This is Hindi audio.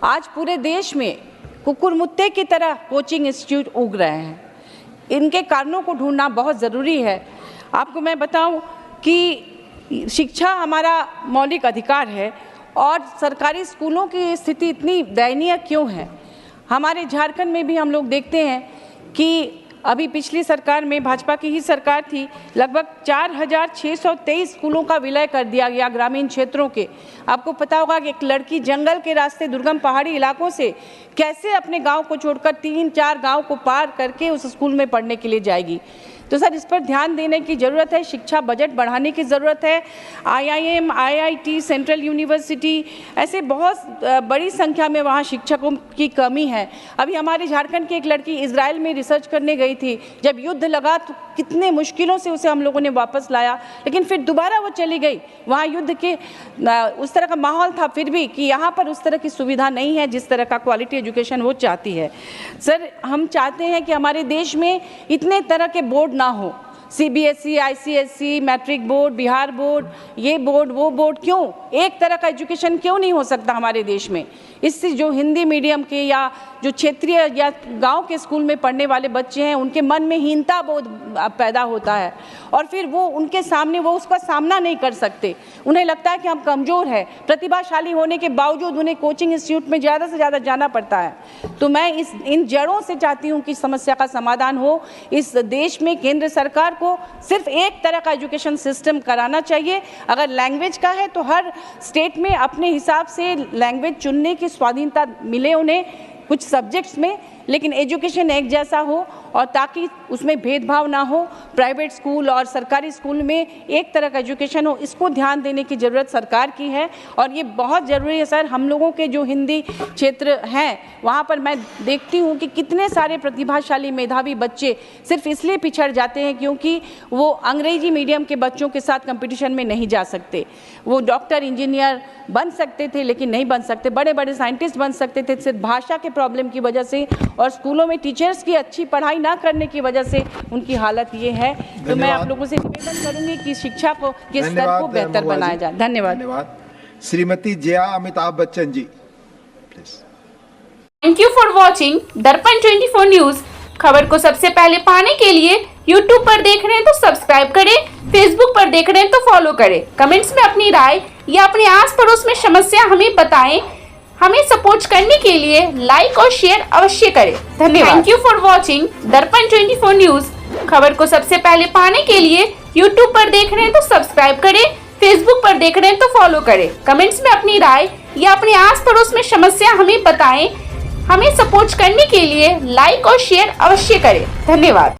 आज पूरे देश में कुकुरमुत्ते की तरह कोचिंग इंस्टीट्यूट उग रहे हैं। इनके कारणों को ढूंढना बहुत ज़रूरी है। आपको मैं बताऊं कि शिक्षा हमारा मौलिक अधिकार है और सरकारी स्कूलों की स्थिति इतनी दयनीय क्यों है। हमारे झारखंड में भी हम लोग देखते हैं कि अभी पिछली सरकार में भाजपा की ही सरकार थी, लगभग 4623 स्कूलों का विलय कर दिया गया ग्रामीण क्षेत्रों के। आपको पता होगा कि एक लड़की जंगल के रास्ते दुर्गम पहाड़ी इलाकों से कैसे अपने गांव को छोड़कर 3-4 गांव को पार करके उस स्कूल में पढ़ने के लिए जाएगी। तो सर, इस पर ध्यान देने की ज़रूरत है। शिक्षा बजट बढ़ाने की ज़रूरत है। IIM, IIT, सेंट्रल यूनिवर्सिटी, ऐसे बहुत बड़ी संख्या में वहाँ शिक्षकों की कमी है। अभी हमारे झारखंड की एक लड़की इजराइल में रिसर्च करने गई थी। जब युद्ध लगा तो कितने मुश्किलों से उसे हम लोगों ने वापस लाया, लेकिन फिर दोबारा वो चली गई। वहाँ युद्ध के उस तरह का माहौल था फिर भी कि यहाँ पर उस तरह की सुविधा नहीं है जिस तरह का क्वालिटी एजुकेशन वो चाहती है। सर, हम चाहते हैं कि हमारे देश में इतने तरह के बोर्ड ना हो, CBSE, ICSE, matric board, Bihar board, ये बोर्ड, वो बोर्ड, क्यों एक तरह का एजुकेशन क्यों नहीं हो सकता हमारे देश में। इससे जो हिंदी मीडियम के या जो क्षेत्रीय या गांव के स्कूल में पढ़ने वाले बच्चे हैं उनके मन में हीनता बोध पैदा होता है और फिर वो उनके सामने वो उसका सामना नहीं कर सकते। उन्हें लगता है कि हम कमज़ोर हैं। प्रतिभाशाली होने के बावजूद उन्हें कोचिंग इंस्टीट्यूट में ज़्यादा से ज़्यादा जाना पड़ता है। तो मैं इन जड़ों से चाहती हूँ कि समस्या का समाधान हो। इस देश में केंद्र सरकार को सिर्फ एक तरह का एजुकेशन सिस्टम कराना चाहिए। अगर लैंग्वेज का है तो हर स्टेट में अपने हिसाब से लैंग्वेज चुनने की स्वाधीनता मिले उन्हें कुछ सब्जेक्ट्स में, लेकिन एजुकेशन एक जैसा हो और ताकि उसमें भेदभाव ना हो। प्राइवेट स्कूल और सरकारी स्कूल में एक तरह का एजुकेशन हो, इसको ध्यान देने की ज़रूरत सरकार की है और ये बहुत ज़रूरी है। सर, हम लोगों के जो हिंदी क्षेत्र हैं वहाँ पर मैं देखती हूँ कि कितने सारे प्रतिभाशाली मेधावी बच्चे सिर्फ इसलिए पिछड़ जाते हैं क्योंकि वो अंग्रेजी मीडियम के बच्चों के साथ कंपटीशन में नहीं जा सकते। वो डॉक्टर, इंजीनियर बन सकते थे लेकिन नहीं बन सकते, बड़े बड़े साइंटिस्ट बन सकते थे, सिर्फ भाषा के प्रॉब्लम की वजह से और स्कूलों में टीचर्स की अच्छी पढ़ाई ना करने की वजह से उनकी हालत ये है। तो मैं आप लोगों से निवेदन करूंगी कि शिक्षा को के स्तर को बेहतर बनाया जाए। धन्यवाद। Shrimati Jaya Amitabh Bachchan ji, please. Thank you for watching Darpan 24 news. खबर को सबसे पहले पाने के लिए यूट्यूब पर देख रहे हैं तो सब्सक्राइब करें, फेसबुक पर देख रहे हैं तो फॉलो करें। कमेंट्स में अपनी राय या अपने आस पड़ोस में समस्या हमें बताएं। हमें सपोर्ट करने के लिए लाइक और शेयर अवश्य करें। धन्यवाद। Thank you for watching Darpan 24 news. खबर को सबसे पहले पाने के लिए यूट्यूब पर देख रहे हैं तो सब्सक्राइब करें, फेसबुक पर देख रहे हैं तो फॉलो करें। कमेंट्स में अपनी राय या अपने आस पड़ोस में समस्या हमें बताएं। हमें सपोर्ट करने के लिए लाइक और शेयर अवश्य करें। धन्यवाद।